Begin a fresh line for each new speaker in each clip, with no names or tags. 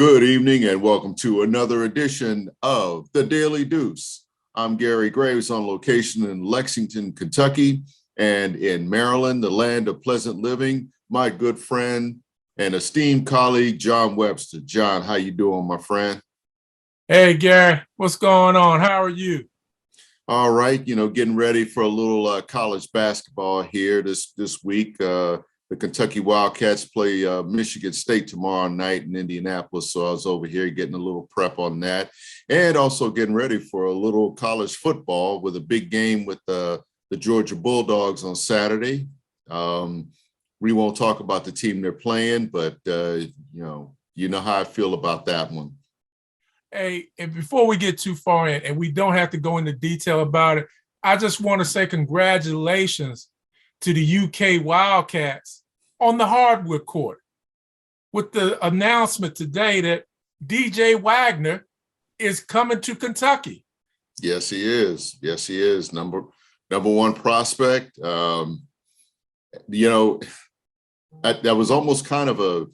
Good evening and welcome to another edition of the Daily Deuce. I'm Gary Graves on location in Lexington, Kentucky, and in Maryland, the land of pleasant living, my good friend and esteemed colleague, John Webster. John, how you doing, my friend?
Hey, Gary, what's going on? How are you?
All right, getting ready for a little college basketball here this week. The Kentucky Wildcats play Michigan State tomorrow night in Indianapolis. So I was over here getting a little prep on that and also getting ready for a little college football with a big game with the Georgia Bulldogs on Saturday. We won't talk about the team they're playing, but you know how I feel about that one.
Hey, and before we get too far in, and we don't have to go into detail about it, I just want to say congratulations to the UK Wildcats on the hardwood court with the announcement today that DJ Wagner is coming to Kentucky.
Yes, he is. Yes, he is. Number one prospect. That was almost kind of a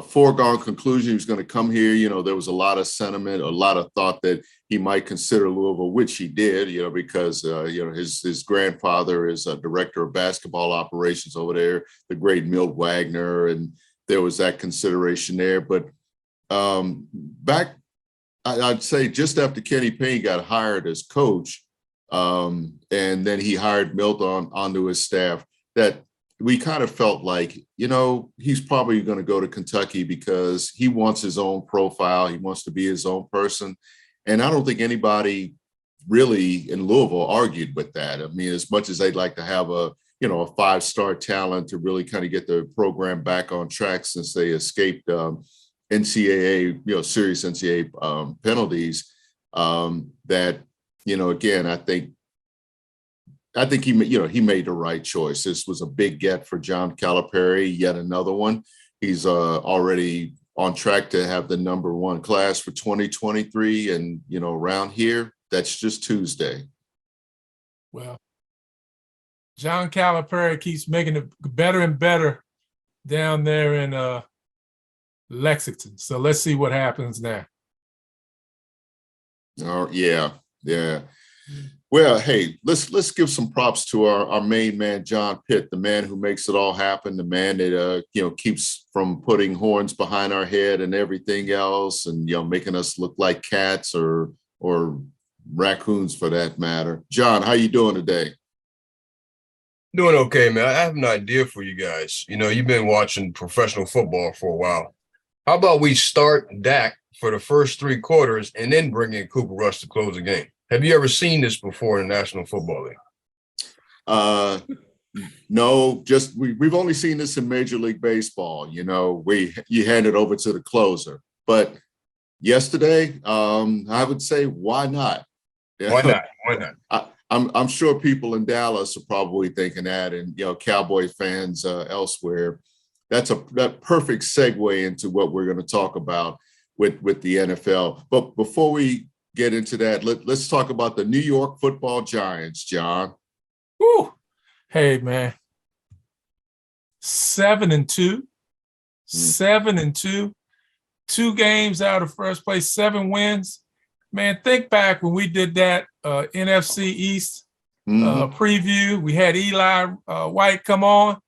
foregone conclusion. He was going to come here. There was a lot of sentiment, a lot of thought that he might consider Louisville, which he did, because, his grandfather is a director of basketball operations over there, the great Milt Wagner, and there was that consideration there. But I'd say just after Kenny Payne got hired as coach, and then he hired Milt onto his staff, that we kind of felt like, he's probably going to go to Kentucky because he wants his own profile. He wants to be his own person. And I don't think anybody really in Louisville argued with that. I mean, as much as they'd like to have a five-star talent to really kind of get the program back on track since they escaped NCAA, serious NCAA penalties, that, again, I think he made the right choice. This was a big get for John Calipari, yet another one. He's already on track to have the number one class for 2023. And, around here, that's just Tuesday.
Well, John Calipari keeps making it better and better down there in Lexington. So let's see what happens there.
Oh, yeah. Well, hey, let's give some props to our main man, John Pitt, the man who makes it all happen, the man that keeps from putting horns behind our head and everything else, and making us look like cats or raccoons for that matter. John, how you doing today?
Doing okay, man. I have an idea for you guys. You've been watching professional football for a while. How about we start Dak for the first three quarters and then bring in Cooper Rush to close the game? Have you ever seen this before in the National Football League?
No, just we've only seen this in Major League Baseball. You hand it over to the closer. But yesterday, I would say, why not?
Why not? Why not?
I'm sure people in Dallas are probably thinking that, and Cowboy fans elsewhere. That perfect segue into what we're going to talk about with the NFL. But before we get into that, let's talk about the New York Football Giants, John.
Woo. Hey, man. 7-2. 7-2. 2 games out of first place, 7 wins. Man, think back when we did that NFC East preview. We had Eli White come on,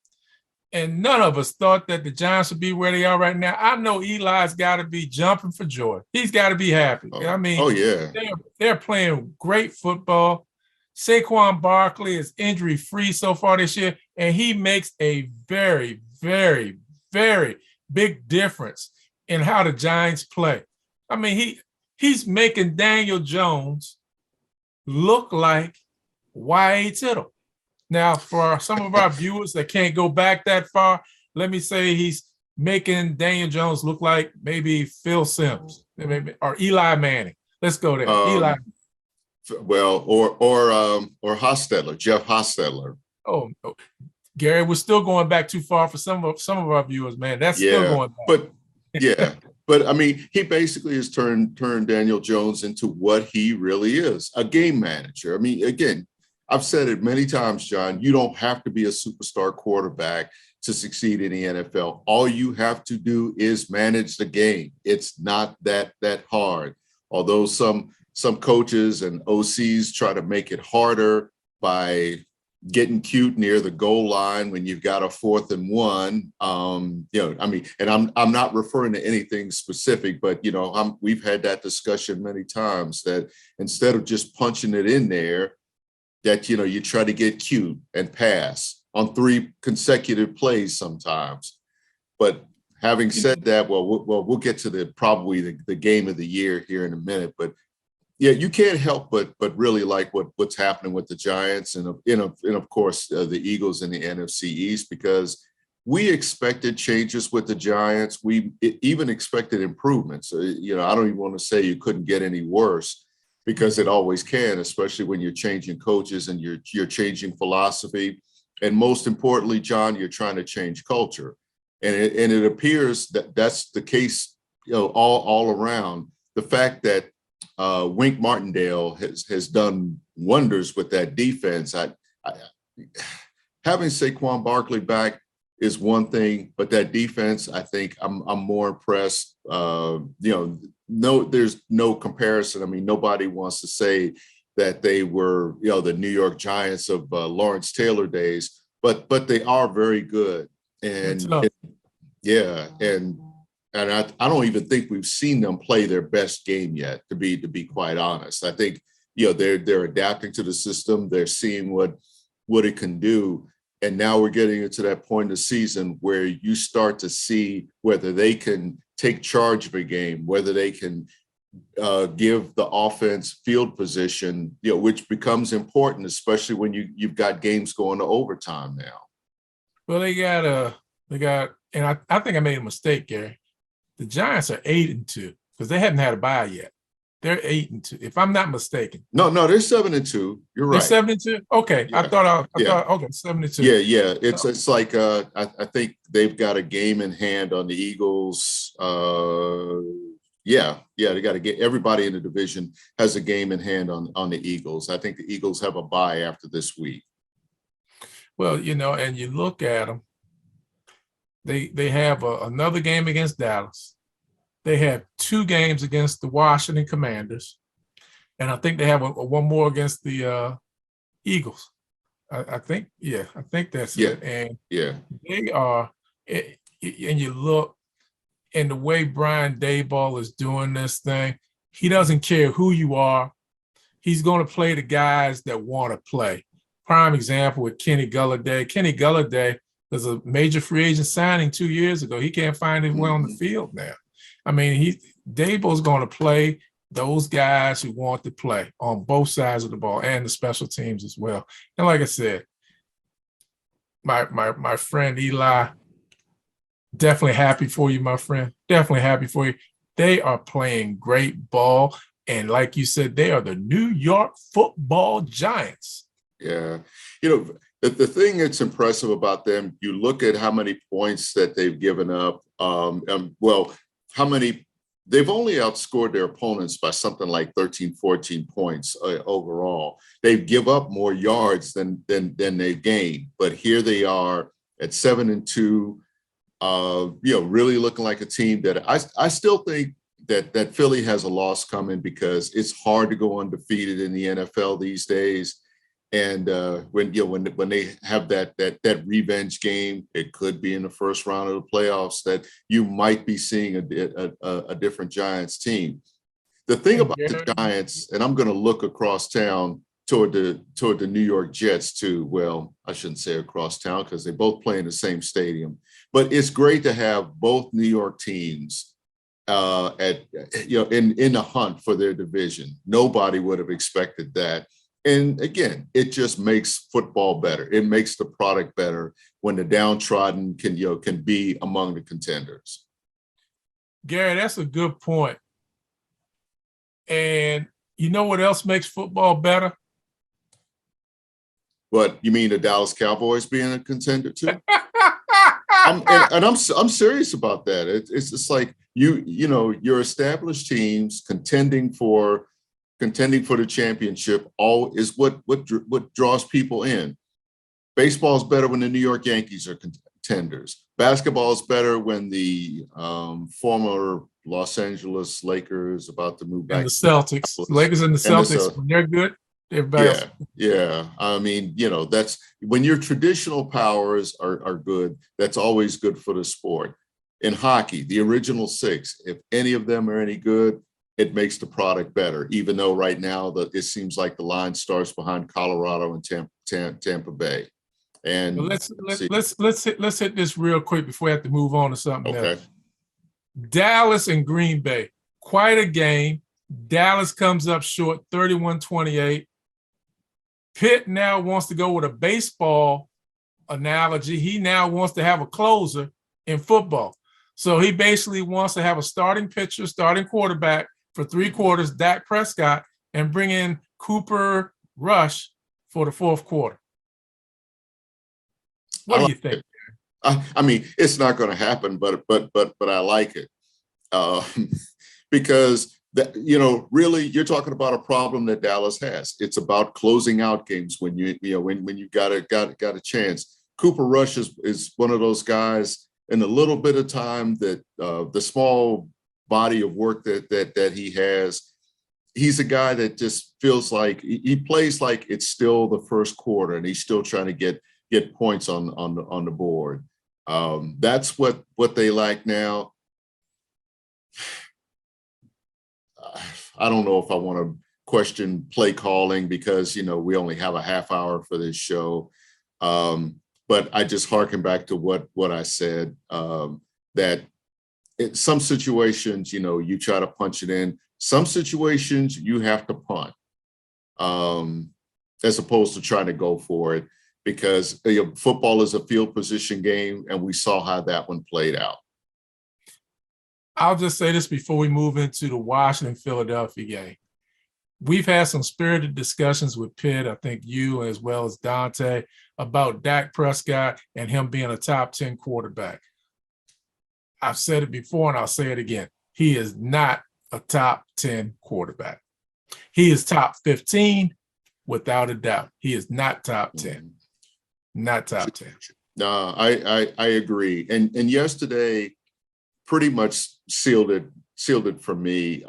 and none of us thought that the Giants would be where they are right now. I know Eli's got to be jumping for joy. He's got to be happy.
Yeah.
They're playing great football. Saquon Barkley is injury-free so far this year, and he makes a very, very, very big difference in how the Giants play. I mean, he's making Daniel Jones look like Y.A. Tittle. Now, for some of our viewers that can't go back that far, let me say he's making Daniel Jones look like maybe Phil Simms or Eli Manning. Let's go there. Eli.
Well, or Hostetler, Jeff Hostetler.
Oh, Gary, we're still going back too far for some of our viewers, man. That's still going back.
But I mean, he basically has turned Daniel Jones into what he really is, a game manager. I mean, again, I've said it many times, John, you don't have to be a superstar quarterback to succeed in the NFL. All you have to do is manage the game. It's not that hard. Although some coaches and OCs try to make it harder by getting cute near the goal line when you've got a 4th and 1. I mean, and I'm not referring to anything specific, but we've had that discussion many times that instead of just punching it in there, that you try to get cute and pass on 3 consecutive plays sometimes. But having said that, we'll get to probably the game of the year here in a minute. But yeah, you can't help but really like what's happening with the Giants and of course the Eagles in the NFC East, because we expected changes with the Giants. We even expected improvements. I don't even want to say you couldn't get any worse, because it always can, especially when you're changing coaches and you're changing philosophy. And most importantly, John, you're trying to change culture. And it appears that that's the case, all around. The fact that Wink Martindale has done wonders with that defense. Having Saquon Barkley back is one thing, but that defense, I think I'm more impressed. There's no comparison. I mean, nobody wants to say that they were, the New York Giants of Lawrence Taylor days, but they are very good. And I don't even think we've seen them play their best game yet, to be quite honest. I think, they're adapting to the system. They're seeing what it can do. And now we're getting into that point in the season where you start to see whether they can take charge of a game, whether they can give the offense field position, which becomes important, especially when you've got games going to overtime now.
Well, and I think I made a mistake, Gary. The Giants are 8-2 because they hadn't had a bye yet. They're 8-2, if I'm not mistaken.
No, they're 7-2. You're right.
They're 7-2. Okay, yeah. I thought okay, 7-2.
Yeah. It's like I think they've got a game in hand on the Eagles. They got to get everybody in the division has a game in hand on the Eagles. I think the Eagles have a bye after this week.
Well, and you look at them. They have another game against Dallas. They have 2 games against the Washington Commanders, and I think they have one more against the Eagles. I think that's it. And they are. And you look, and the way Brian Daboll is doing this thing, he doesn't care who you are. He's going to play the guys that want to play. Prime example with Kenny Golladay. Kenny Golladay was a major free agent signing 2 years ago. He can't find his way on the field now. I mean, Daboll's going to play those guys who want to play on both sides of the ball and the special teams as well. And like I said, my friend Eli, definitely happy for you, my friend. Definitely happy for you. They are playing great ball. And like you said, they are the New York Football Giants.
Yeah. The thing that's impressive about them, you look at how many points that they've given up. They've only outscored their opponents by something like 13, 14 points overall. They give up more yards than they gain. But here they are at 7-2, really looking like a team that I still think that Philly has a loss coming, because it's hard to go undefeated in the NFL these days. And when they have that revenge game, it could be in the first round of the playoffs, that you might be seeing a different Giants team. The thing about the Giants, and I'm going to look across town toward the New York Jets too. Well, I shouldn't say across town because they both play in the same stadium. But it's great to have both New York teams in the hunt for their division. Nobody would have expected that. And again, it just makes football better. It makes the product better when the downtrodden can be among the contenders.
Gary, that's a good point. And you know what else makes football better?
What, you mean the Dallas Cowboys being a contender too? I'm serious about that. It's just like your established teams contending for the championship all is what draws people in. Baseball is better when the New York Yankees are contenders. Basketball is better when the former Los Angeles Lakers about to move back
And the
to
Celtics, Lakers and the
and the
Celtics, when they're good, everybody else.
yeah. I mean, that's when your traditional powers are good. That's always good for the sport. In hockey, the original six, if any of them are any good, it makes the product better. Even though right now it seems like the line starts behind Colorado and Tampa Bay. And
But let's hit this real quick before we have to move on to something else. Dallas and Green Bay, quite a game. Dallas comes up short, 31-28. Pitt now wants to go with a baseball analogy. He now wants to have a closer in football. So he basically wants to have a starting pitcher, starting quarterback for 3 quarters, Dak Prescott, and bring in Cooper Rush for the 4th quarter. What do you think?
I mean, it's not going to happen, but I like it because really, you're talking about a problem that Dallas has. It's about closing out games when you got a chance. Cooper Rush is one of those guys. In the little bit of time that the small body of work that he has, he's a guy that just feels like he plays like it's still the first quarter and he's still trying to get points on the board. That's what they like now. I don't know if I want to question play calling because we only have a half hour for this show. But I just harken back to what I said, that in some situations, you try to punch it in. Some situations you have to punt, as opposed to trying to go for it, because football is a field position game, and we saw how that one played out.
I'll just say this before we move into the Washington-Philadelphia game. We've had some spirited discussions with Pitt, I think you as well as Dante, about Dak Prescott and him being a top 10 quarterback. I've said it before and I'll say it again. He is not a top 10 quarterback. He is top 15 without a doubt. He is not top 10. Not top 10.
No, I agree. And yesterday pretty much sealed it for me.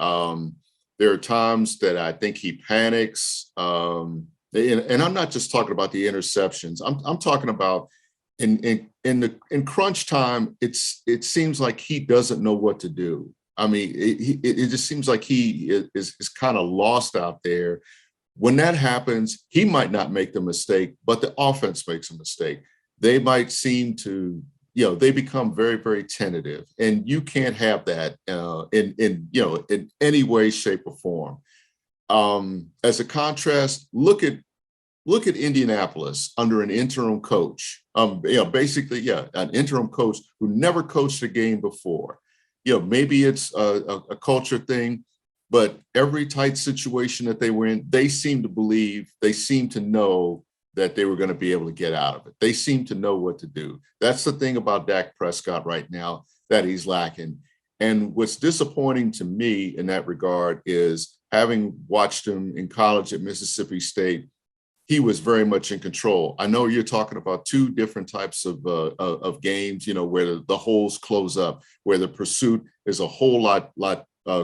There are times that I think he panics, and I'm not just talking about the interceptions. I'm talking about in crunch time. It seems like he doesn't know what to do. I mean, it just seems like he is kind of lost out there. When that happens, he might not make the mistake, but the offense makes a mistake. They might seem to. They become very, very tentative, and you can't have that in any way, shape, or form. As a contrast, look at Indianapolis under an interim coach. Basically, an interim coach who never coached a game before. Maybe it's a culture thing, but every tight situation that they were in, they seem to know that they were going to be able to get out of it. They seem to know what to do. That's the thing about Dak Prescott right now that he's lacking. And what's disappointing to me in that regard is, having watched him in college at Mississippi State, he was very much in control. I know you're talking about 2 different types of games, where the holes close up, where the pursuit is a whole lot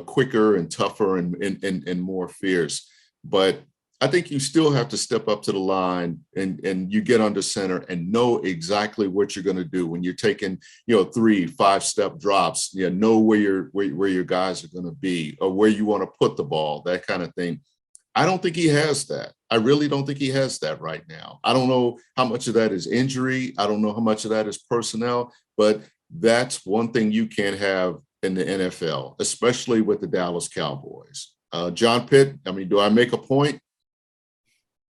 quicker and tougher and more fierce. But I think you still have to step up to the line and you get under center and know exactly what you're going to do when you're taking, 3-5 step drops, know where your guys are going to be or where you want to put the ball, that kind of thing. I don't think he has that. I really don't think he has that right now. I don't know how much of that is injury. I don't know how much of that is personnel, but that's one thing you can't have in the NFL, especially with the Dallas Cowboys. John Pitt, I mean, do I make a point?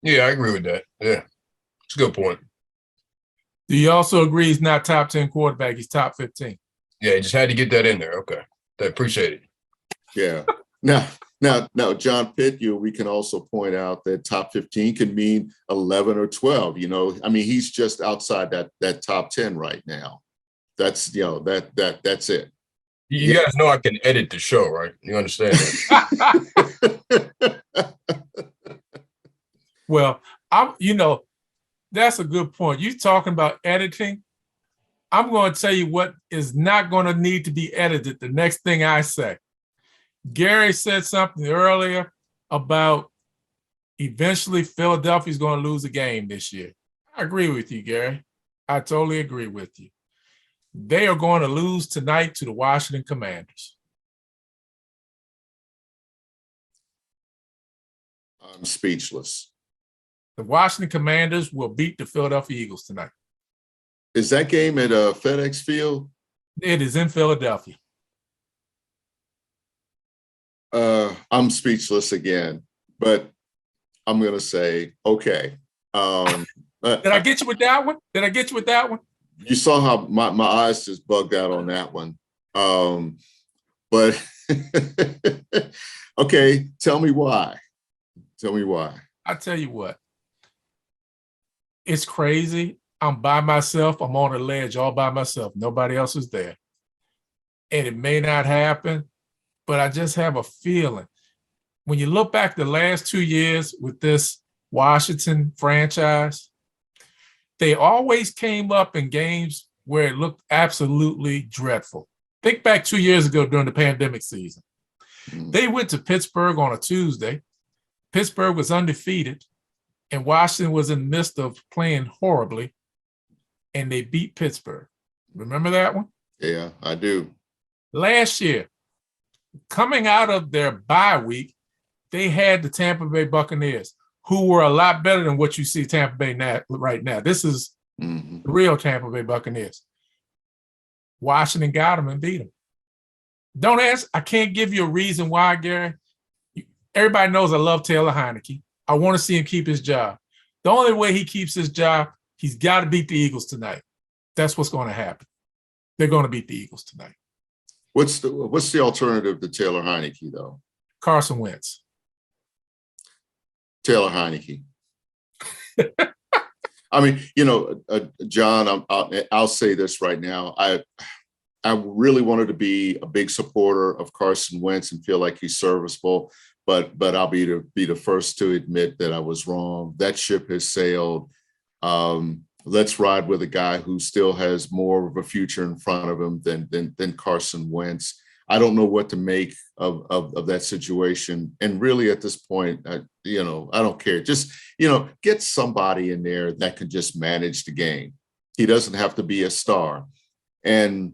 Yeah, I agree with that. Yeah, it's a good point.
Do you also agree he's not top 10 quarterback? He's top 15.
Yeah, just had to get that in there. Okay, I appreciate it.
Yeah. Now, John Pitt, we can also point out that top 15 can mean 11 or 12. I mean, he's just outside that top 10 right now. That's that's it.
You guys know I can edit the show, right? You understand that?
Well, that's a good point. You talking about editing. I'm going to tell you what is not going to need to be edited. The next thing I say, Gary said something earlier about eventually Philadelphia's going to lose a game this year. I agree with you, Gary. I totally agree with you. They are going to lose tonight to the Washington Commanders.
I'm speechless.
The Washington Commanders will beat the Philadelphia Eagles tonight.
Is that game at FedEx Field?
It is in Philadelphia.
I'm speechless again, but I'm going to say, okay.
Did I get you with that one? Did I get you with that one?
You saw how my eyes just bugged out on that one. But okay, tell me why. Tell me why.
I tell you what. It's crazy. I'm by myself. I'm on a ledge all by myself. Nobody else is there. And it may not happen, but I just have a feeling. When you look back the last 2 years with this Washington franchise, they always came up in games where it looked absolutely dreadful. Think back 2 years ago during the pandemic season. They went to Pittsburgh on a Tuesday. Pittsburgh was undefeated, and Washington was in the midst of playing horribly, and they beat Pittsburgh. Remember that one?
Yeah, I do.
Last year, coming out of their bye week, they had the Tampa Bay Buccaneers, who were a lot better than what you see Tampa Bay right now. This is the real Tampa Bay Buccaneers. Washington got them and beat them. Don't ask. I can't give you a reason why, Gary. Everybody knows I love Taylor Heineke. I want to see him keep his job. The only way he keeps his job, he's got to beat the Eagles tonight. That's what's going to happen. They're going to beat the Eagles tonight.
What's the alternative to Taylor Heineke, though?
Carson Wentz.
Taylor Heineke. I mean, John, I'll say this right now. I really wanted to be a big supporter of Carson Wentz and feel like he's serviceable, but I'll be the first to admit that I was wrong. That ship has sailed. Let's ride with a guy who still has more of a future in front of him than Carson Wentz. I don't know what to make of that situation. And really at this point, I don't care. Just, get somebody in there that can just manage the game. He doesn't have to be a star. And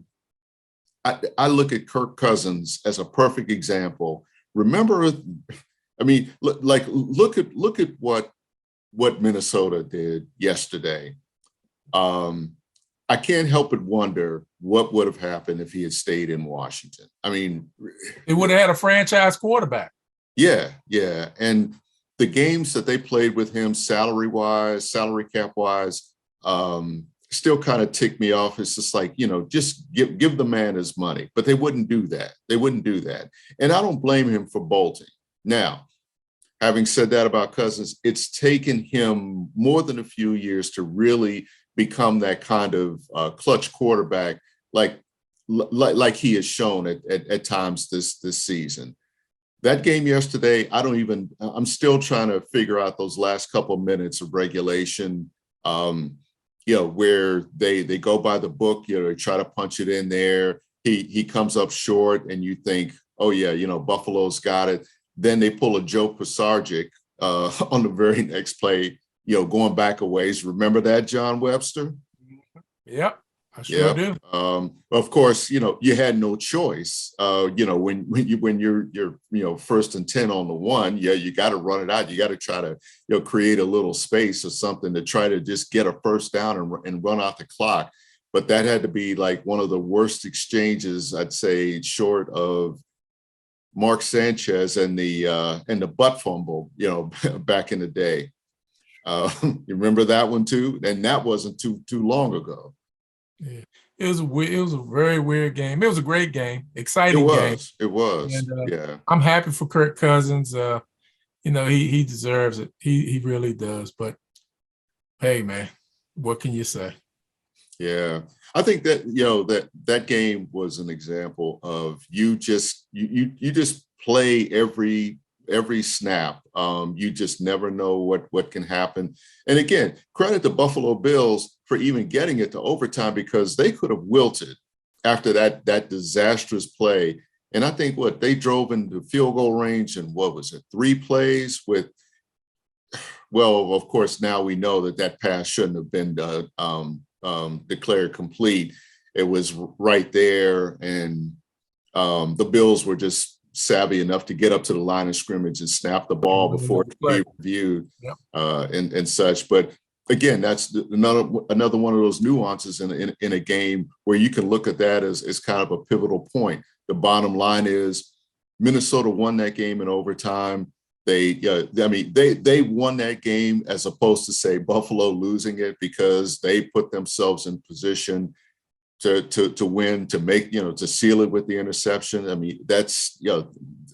I look at Kirk Cousins as a perfect example. Remember, I mean, look at what Minnesota did yesterday. I can't help but wonder what would have happened if he had stayed in Washington. I mean,
they would have had a franchise quarterback.
Yeah. And the games that they played with him, salary cap wise, still kind of ticked me off. It's just like, just give the man his money, but they wouldn't do that. And I don't blame him for bolting. Now, having said that about Cousins, it's taken him more than a few years to really become that kind of clutch quarterback, like he has shown at times this season. That game yesterday, I'm still trying to figure out those last couple of minutes of regulation, where they go by the book, they try to punch it in there. He comes up short and you think, oh yeah, Buffalo's got it. Then they pull a Joe Pisarcik on the very next play, going back a ways. Remember that, John Webster?
Yep, I sure do.
Of course, you had no choice. When you're first and 10 on the one, you got to run it out. You got to try to create a little space or something to try to just get a first down and run out the clock. But that had to be like one of the worst exchanges, I'd say, short of Mark Sanchez and the butt fumble, back in the day. You remember that one too? And that wasn't too long ago.
Yeah. It was a very weird game. It was a great game, exciting game.
It was.
And,
yeah.
I'm happy for Kirk Cousins. He deserves it. He really does. But hey, man, what can you say?
Yeah, I think that that game was an example of you just play every every snap. You just never know what can happen. And again, credit the Buffalo Bills for even getting it to overtime, because they could have wilted after that disastrous play. And I think they drove into field goal range and what was it, 3 plays with, well, of course, now we know that pass shouldn't have been declared complete. It was right there, and the Bills were just savvy enough to get up to the line of scrimmage and snap the ball before it could be reviewed.
Yep.
And such. But again, that's another one of those nuances in a game where you can look at that as kind of a pivotal point. The bottom line is Minnesota won that game in overtime. They won that game as opposed to, say, Buffalo losing it, because they put themselves in position to win, to make, to seal it with the interception. I mean, that's,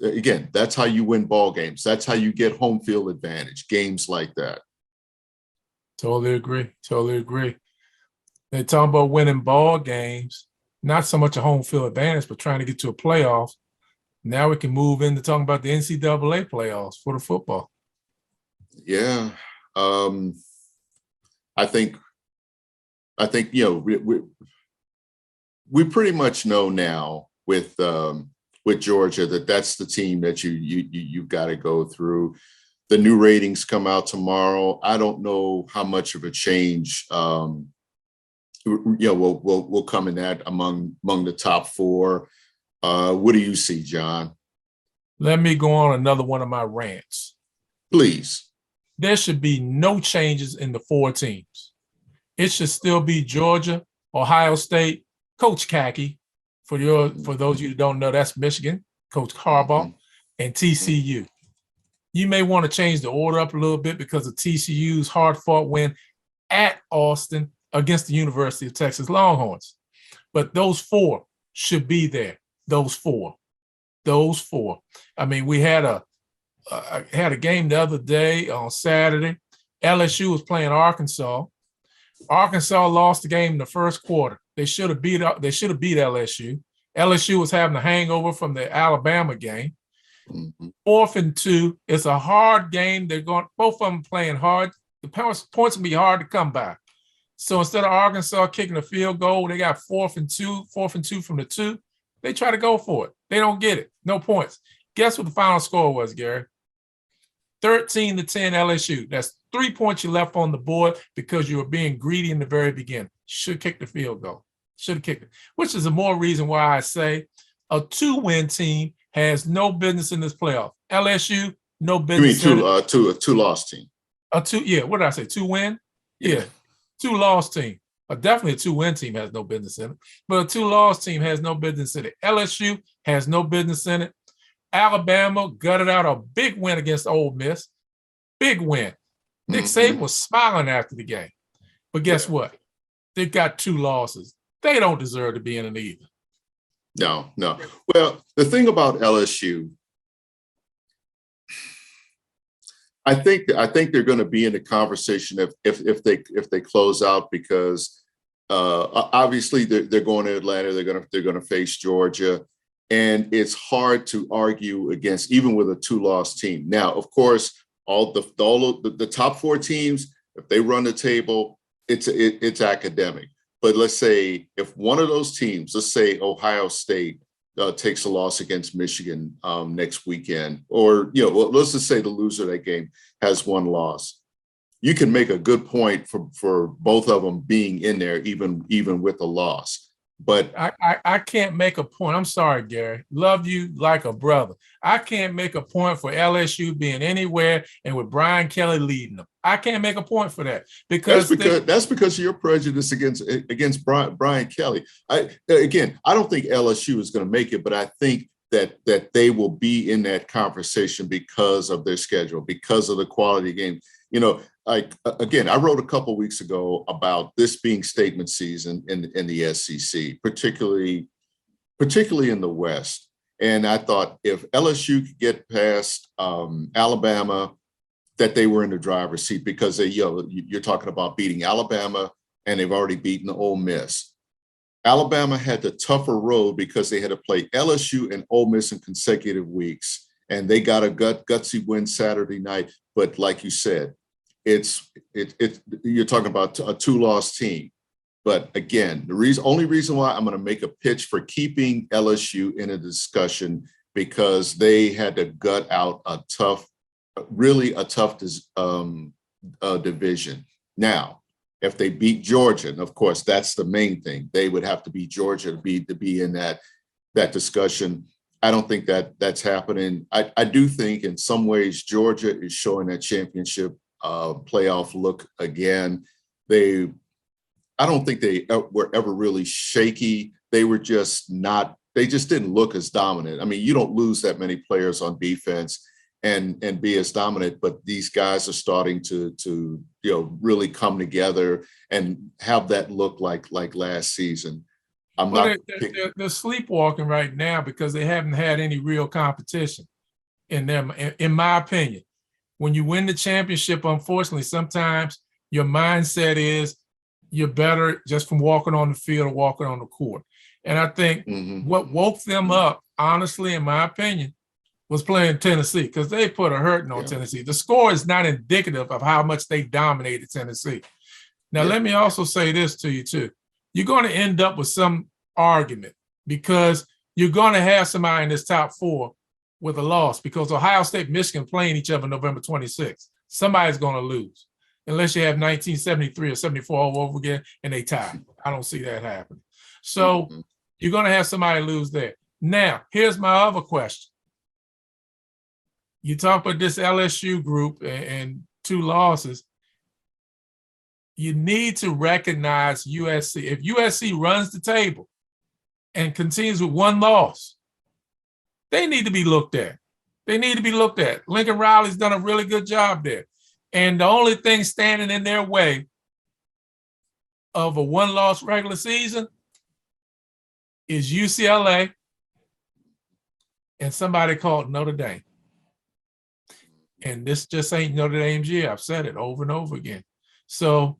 again, that's how you win ball games. That's how you get home field advantage, games like that.
Totally agree. Totally agree. They're talking about winning ball games, not so much a home field advantage, but trying to get to a playoff. Now we can move into talking about the NCAA playoffs for the football.
Yeah. I think, we pretty much know now with Georgia that's the team that you've got to go through. The new ratings come out tomorrow. I don't know how much of a change will come in that among the top 4. What do you see, John?
Let me go on another one of my rants.
Please.
There should be no changes in the 4 teams. It should still be Georgia, Ohio State, Coach Kaki. For those of you who don't know, that's Michigan, Coach Harbaugh, and TCU. You may want to change the order up a little bit because of TCU's hard-fought win at Austin against the University of Texas Longhorns. But those 4 should be there. Those four. I mean, we had a game the other day on Saturday. LSU was playing Arkansas. Arkansas lost the game in the first quarter. They should have beat LSU. LSU was having a hangover from the Alabama game. 4th and 2. It's a hard game. Both of them playing hard. The points will be hard to come by. So instead of Arkansas kicking a field goal, they got 4th and 2 from the 2. They try to go for it. They don't get it. No points. Guess what the final score was, Gary? 13-10 LSU. That's 3 points you left on the board because you were being greedy in the very beginning. Should have kicked the field goal. Should have kicked it. Which is the more reason why I say a 2-win team has no business in this playoff. LSU, no business.
You mean a two-loss team?
What did I say? 2-win? Yeah. 2-loss team. Definitely a 2-win team has no business in it, but a 2-loss team has no business in it. LSU has no business in it. Alabama gutted out a big win against Ole Miss. Big win. Nick Saban was smiling after the game. But guess what? They've got 2 losses. They don't deserve to be in it either.
No. Well, the thing about LSU, I think they're going to be in the conversation if they close out, because obviously they're going to Atlanta. They're going to face Georgia, and it's hard to argue against even with a 2-loss team. Now, of course, all the top 4 teams, if they run the table, it's academic. But let's say if one of those teams, let's say Ohio State, takes a loss against Michigan next weekend, or let's just say the loser of that game has 1 loss. You can make a good point for both of them being in there, even with a loss. But
I can't make a point. I'm sorry, Gary. Love you like a brother. I can't make a point for LSU being anywhere and with Brian Kelly leading them. I can't make a point for that because
that's because of your prejudice against Brian Kelly. I don't think LSU is going to make it, but I think that they will be in that conversation because of their schedule, because of the quality game. I wrote a couple of weeks ago about this being statement season in the SEC, particularly in the West. And I thought if LSU could get past Alabama, that they were in the driver's seat, because you're talking about beating Alabama and they've already beaten Ole Miss. Alabama had the tougher road because they had to play LSU and Ole Miss in consecutive weeks. and they got a gutsy win Saturday night. But like you said, you're talking about a 2-loss team. But again, the only reason why I'm going to make a pitch for keeping LSU in a discussion, because they had to gut out a tough division. Now, if they beat Georgia, and of course that's the main thing, they would have to beat Georgia to be in that discussion. I don't think that's happening. I do think in some ways Georgia is showing that championship playoff look again. I don't think they were ever really shaky. They just didn't look as dominant. I mean, you don't lose that many players on defense and be as dominant, but these guys are starting to really come together and have that look like last season.
They're sleepwalking right now because they haven't had any real competition in them, in my opinion. When you win the championship, unfortunately, sometimes your mindset is you're better just from walking on the field or walking on the court. And I think what woke them up, honestly, in my opinion, was playing Tennessee, because they put a hurting on Tennessee. The score is not indicative of how much they dominated Tennessee. Now, let me also say this to you, too. You're going to end up with some argument because you're going to have somebody in this top 4 with a loss, because Ohio State, Michigan playing each other November 26th. Somebody's going to lose, unless you have 1973 or 74 all over again and they tie. I don't see that happening. So you're going to have somebody lose there. Now, here's my other question. You talk about this LSU group and 2 losses. You need to recognize USC. If USC runs the table and continues with 1 loss, they need to be looked at. They need to be looked at. Lincoln Riley's done a really good job there. And the only thing standing in their way of a 1-loss regular season is UCLA and somebody called Notre Dame. And this just ain't Notre Dame's year. I've said it over and over again. So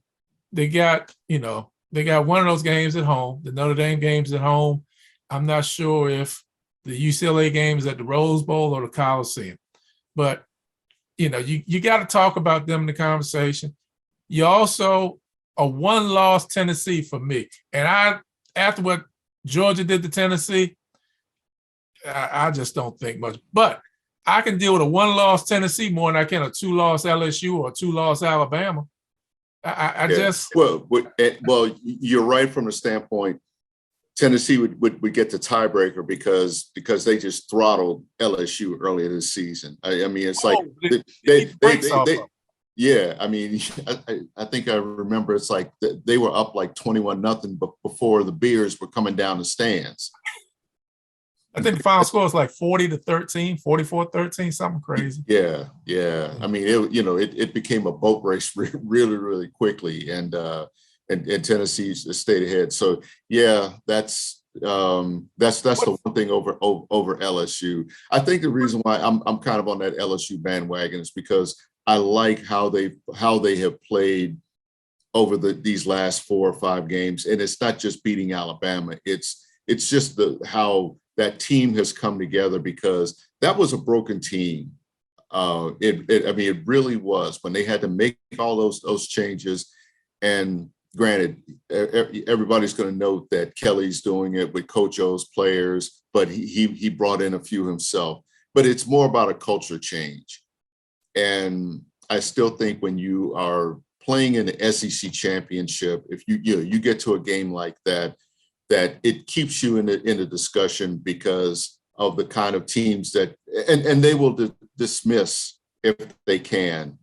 they got one of those games at home. The Notre Dame game's at home. I'm not sure if the UCLA game is at the Rose Bowl or the Coliseum. But, you got to talk about them in the conversation. You also a 1-loss Tennessee for me. And after what Georgia did to Tennessee, I just don't think much. But I can deal with a 1-loss Tennessee more than I can a 2-loss LSU or a 2-loss Alabama.
Well, you're right from the standpoint. Tennessee would get the tiebreaker because they just throttled LSU earlier this season. I mean, it's like yeah. I mean, I think I remember it's like they were up like 21-0, but before the Bears were coming down the stands.
I think the final score was like 40-13, 44-13, something crazy.
Yeah. I mean, it became a boat race really, really quickly, and Tennessee stayed ahead. So yeah, that's the one thing over LSU. I think the reason why I'm kind of on that LSU bandwagon is because I like how they have played over these last 4 or 5 games, and it's not just beating Alabama. It's just how that team has come together, because that was a broken team. It really was, when they had to make all those changes. And granted, everybody's going to note that Kelly's doing it with Coach O's players, but he brought in a few himself. But it's more about a culture change. And I still think when you are playing in the SEC championship, if you get to a game like that it keeps you in the discussion because of the kind of teams that, and they will dismiss, if they can,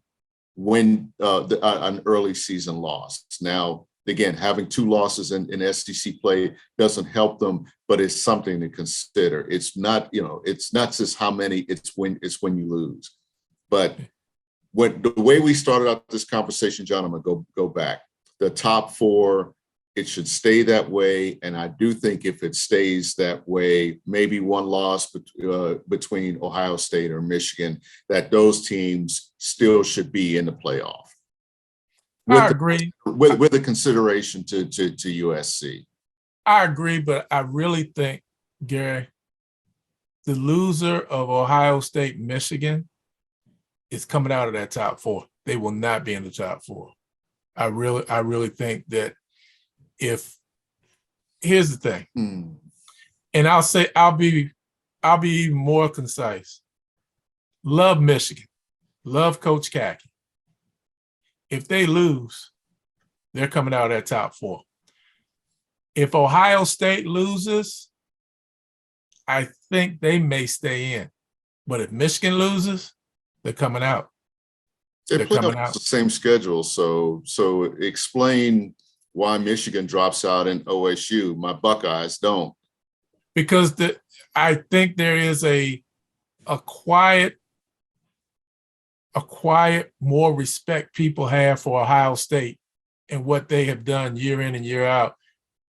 win an early season loss. Now, again, having 2 losses in SEC play doesn't help them, but it's something to consider. It's not just how many, it's when you lose. But the way we started out this conversation, John, I'm gonna go back. The top 4, it should stay that way. And I do think if it stays that way, maybe 1 loss between Ohio State or Michigan, that those teams still should be in the playoff.
I agree.
With a consideration to USC.
I agree, but I really think, Gary, the loser of Ohio State, Michigan is coming out of that top four. They will not be in the top four. I really think that here's the thing, and I'll be even more concise. Love Michigan, love Coach Kaki. If they lose, they're coming out of that top four. If Ohio State loses, I think they may stay in. But if Michigan loses, they're coming out.
They play off the same schedule. So explain why Michigan drops out in OSU. My Buckeyes don't.
Because I think there is a quiet, more respect people have for Ohio State and what they have done year in and year out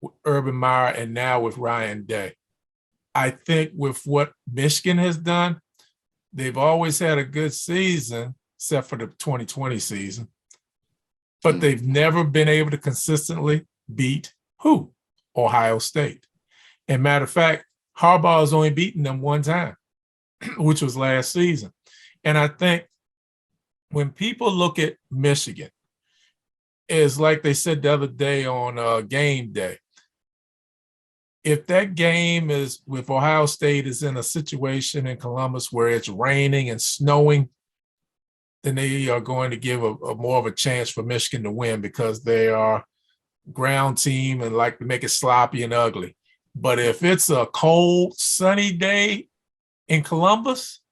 with Urban Meyer and now with Ryan Day. I think with what Michigan has done, they've always had a good season, except for the 2020 season, but they've never been able to consistently beat who? Ohio State. And matter of fact, Harbaugh has only beaten them one time, which was last season. And I think when people look at Michigan, it's like they said the other day on game day. If that game is with Ohio State is in a situation in Columbus where it's raining and snowing, then they are going to give a more of a chance for Michigan to win because they are ground team and like to make it sloppy and ugly. But if it's a cold, sunny day in Columbus,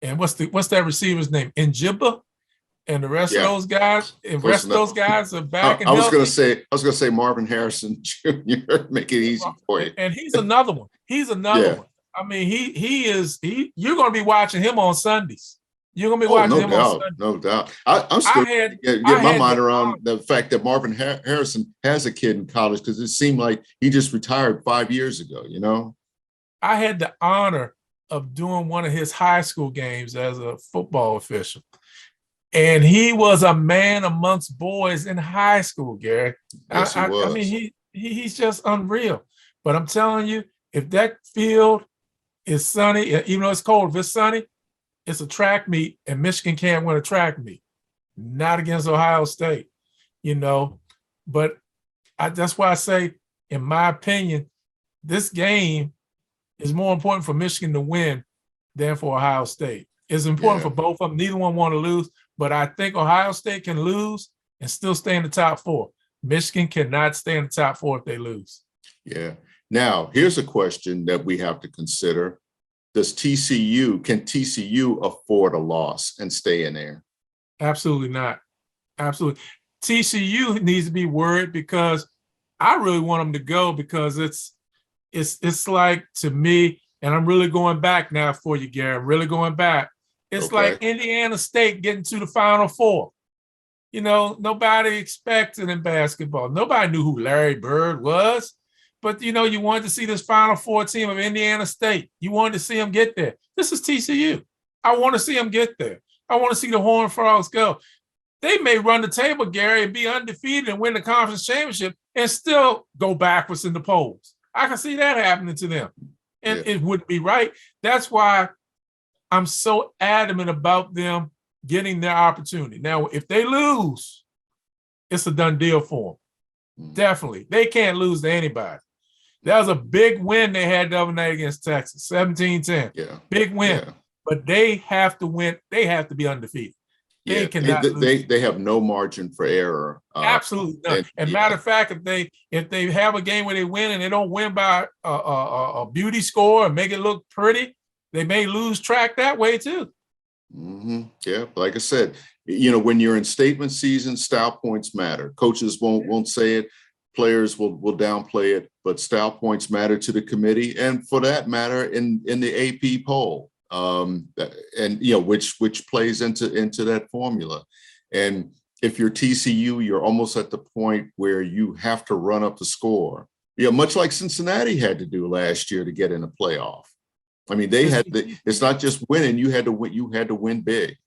and what's that receiver's name? Njibba, and the rest of those guys, and the rest of those guys are back.
I was going to say Marvin Harrison Jr. Make it easy for you.
And he's another one. He's another one. I mean, you're going to be watching him on Sundays. You're going to be watching him on Sundays.
No doubt. I'm still get my mind around the fact that Marvin Harrison has a kid in college because it seemed like he just retired 5 years ago, you know?
I had the honor of doing one of his high school games as a football official. And he was a man amongst boys in high school, Gary.
Yes, he was.
I mean, he's just unreal. But I'm telling you, if that field is sunny, even though it's cold, if it's sunny, it's a track meet, and Michigan can't win a track meet. Not against Ohio State, you know. But that's why I say, in my opinion, this game is more important for Michigan to win than for Ohio State. It's important for both of them. Neither one want to lose. But I think Ohio State can lose and still stay in the top four. Michigan cannot stay in the top four if they lose.
Yeah. Now, here's a question that we have to consider. Can TCU afford a loss and stay in there?
Absolutely not. Absolutely. TCU needs to be worried because I really want them to go because it's like, to me, and I'm really going back now for you, Gary, I'm really going back. It's like Indiana State getting to the Final Four. You know, nobody expected in basketball. Nobody knew who Larry Bird was. But, you know, you wanted to see this Final Four team of Indiana State. You wanted to see them get there. This is TCU. I want to see them get there. I want to see the Horned Frogs go. They may run the table, Gary, and be undefeated and win the conference championship and still go backwards in the polls. I can see that happening to them. And it wouldn't be right. That's why I'm so adamant about them getting their opportunity. Now, if they lose, it's a done deal for them. Definitely. They can't lose to anybody. That was a big win they had the other night against Texas, 17-10.
Yeah.
Big win. Yeah. But they have to win. They have to be undefeated. They cannot lose.
They have no margin for error.
Absolutely none. And matter of fact, if they have a game where they win and they don't win by a beauty score and make it look pretty, they may lose track that way too.
Mm-hmm. Yeah, like I said, you know, when you're in statement season, style points matter. Coaches won't say it, players will downplay it, but style points matter to the committee, and for that matter, in the AP poll, and you know which plays into that formula. And if you're TCU, you're almost at the point where you have to run up the score. You know, much like Cincinnati had to do last year to get in a playoff. I mean, it's not just winning. You had to win big.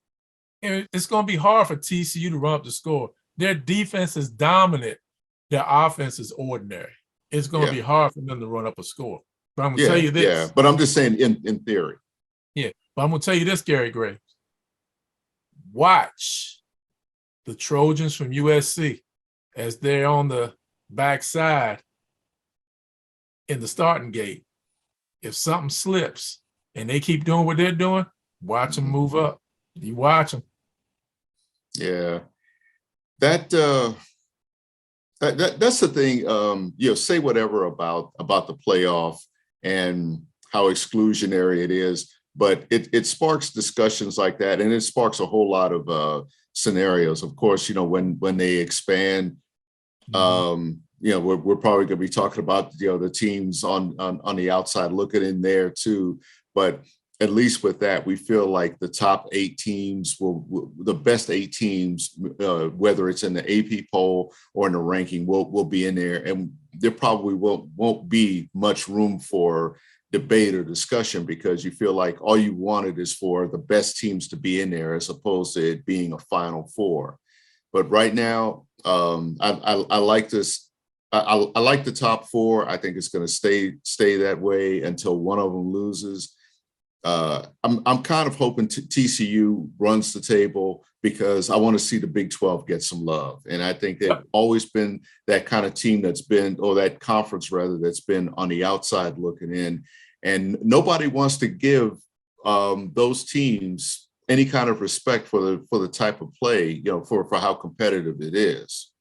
And it's going to be hard for TCU to run up the score. Their defense is dominant. Their offense is ordinary. It's going to be hard for them to run up a score. But I'm gonna tell you this.
Yeah. But I'm just saying in theory.
Yeah, but I'm gonna tell you this, Gary Gray. Watch the Trojans from USC as they're on the backside in the starting gate. If something slips and they keep doing what they're doing, watch them move up. You watch them.
Yeah, that's the thing. Say whatever about the playoff and how exclusionary it is, but it sparks discussions like that, and it sparks a whole lot of scenarios. Of course, when they expand, we're probably going to be talking about the teams on the outside looking in there too, but at least with that, we feel like the top 8 teams the best 8 teams, whether it's in the AP poll or in the ranking, will be in there, and there probably won't be much room for debate or discussion, because you feel like all you wanted is for the best teams to be in there as opposed to it being a Final Four. But right now, I like this. I like the top 4. I think it's going to stay that way until one of them loses. I'm kind of hoping TCU runs the table, because I want to see the Big 12 get some love. And I think they've always been that kind of team or that conference rather, that's been on the outside looking in. And nobody wants to give those teams any kind of respect for the type of play, for how competitive it is.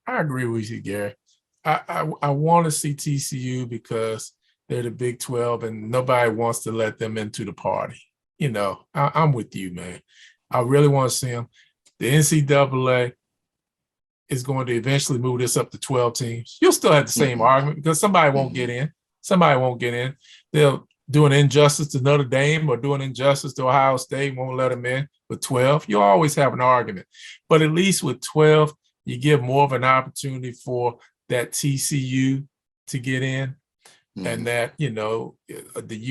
I agree with you, Gary. I want to see TCU because they're the Big 12 and nobody wants to let them into the party. I'm with you, man. I really want to see them. The NCAA is going to eventually move this up to 12 teams. You'll still have the same argument because somebody won't get in. Somebody won't get in. They'll do an injustice to Notre Dame or do an injustice to Ohio State, won't let them in. With 12, you'll always have an argument. But at least with 12, you give more of an opportunity for that TCU to get in. And that, the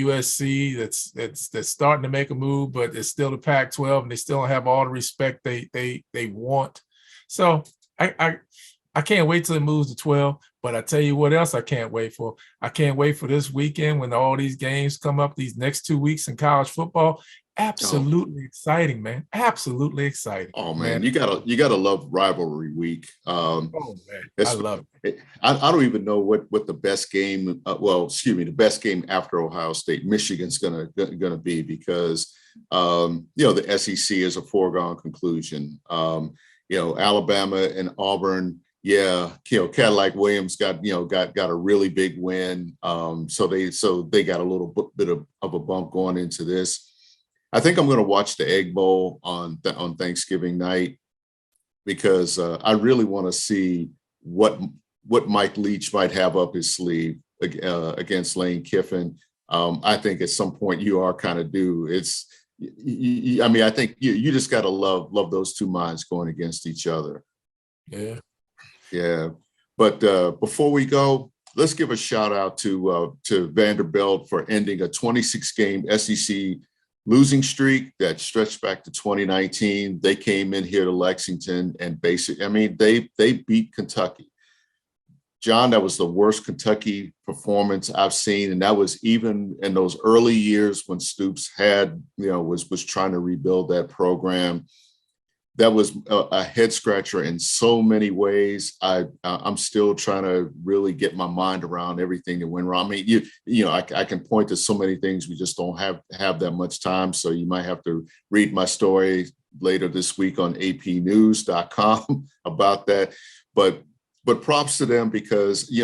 USC that's starting to make a move, but it's still the Pac-12 and they still don't have all the respect they want. So I can't wait till it moves to 12. But I tell you what else I can't wait for. I can't wait for this weekend when all these games come up, these next 2 weeks in college football. Absolutely exciting, man. Absolutely exciting.
Oh man, you gotta love rivalry week.
Man, I love it.
I don't even know what the best game. The best game after Ohio State, Michigan's gonna be, because the SEC is a foregone conclusion. Alabama and Auburn. Yeah, Cadillac Williams got a really big win. So they got a little bit of a bump going into this. I think I'm going to watch the Egg Bowl on Thanksgiving night, because I really want to see what Mike Leach might have up his sleeve against Lane Kiffin. I think at some point you are kind of due. I think you just got to love those two minds going against each other. Yeah. But before we go, let's give a shout out to Vanderbilt for ending a 26-game SEC losing streak that stretched back to 2019. They came in here to Lexington and they beat Kentucky. John, that was the worst Kentucky performance I've seen, and that was even in those early years when Stoops was trying to rebuild that program. That was a head scratcher in so many ways. I'm still trying to really get my mind around everything that went wrong. I mean, I can point to so many things. We just don't have that much time. So you might have to read my story later this week on apnews.com about that. But props to them, because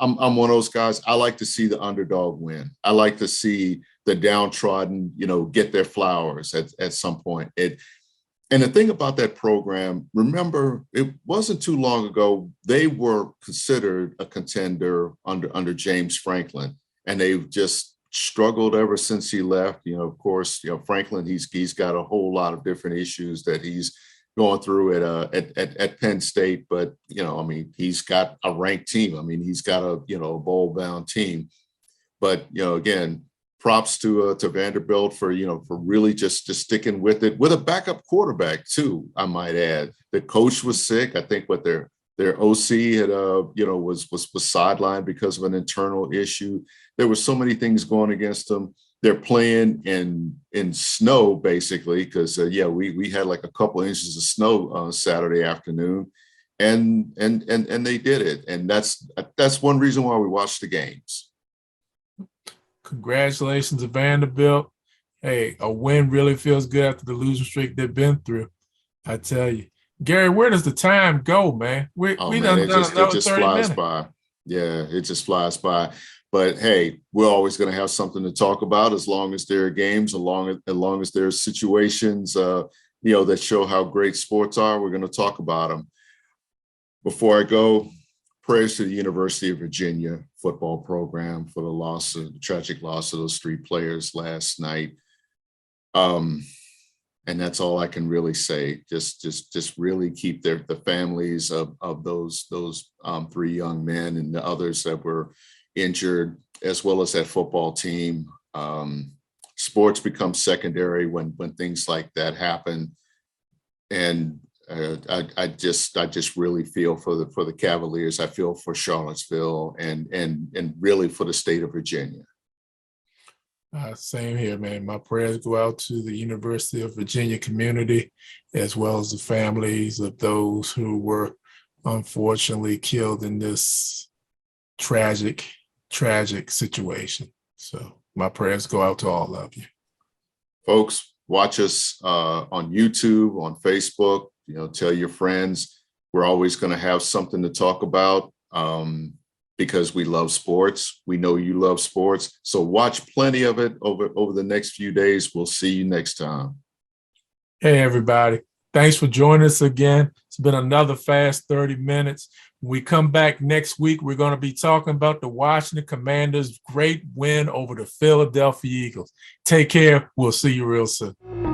I'm one of those guys. I like to see the underdog win. I like to see the downtrodden, get their flowers at some point. And the thing about that program, remember, it wasn't too long ago, they were considered a contender under James Franklin, and they've just struggled ever since he left. Of course, Franklin, he's got a whole lot of different issues that he's going through at Penn State, but he's got a ranked team. He's got a bowl-bound team. But again, props to Vanderbilt for really just sticking with it, with a backup quarterback too, I might add. The coach was sick. I think their Their OC had, was sidelined because of an internal issue. There were so many things going against them. They're playing in snow basically because we had like a couple inches of snow Saturday afternoon, and they did it, and that's one reason why we watch the games.
Congratulations to Vanderbilt. Hey, a win really feels good after the losing streak they've been through. I tell you. Gary, where does the time go, man? We done
it just flies
30 minutes.
by. Yeah, it just flies by. But hey, we're always going to have something to talk about as long as there are games, as long as there are situations, that show how great sports are. We're going to talk about them. Before I go, prayers to the University of Virginia football program for the tragic loss of those 3 players last night. And that's all I can really say. Just really keep the families of those 3 young men and the others that were injured, as well as that football team. Sports become secondary when things like that happen, and I just really feel for the Cavaliers. I feel for Charlottesville and really for the state of Virginia.
Same here, man. My prayers go out to the University of Virginia community, as well as the families of those who were unfortunately killed in this tragic situation. So my prayers go out to all of you.
Folks, watch us on YouTube, on Facebook, tell your friends. We're always going to have something to talk about. Because we love sports. We know you love sports. So watch plenty of it over the next few days. We'll see you next time.
Hey, everybody. Thanks for joining us again. It's been another fast 30 minutes. When we come back next week, we're going to be talking about the Washington Commanders' great win over the Philadelphia Eagles. Take care. We'll see you real soon.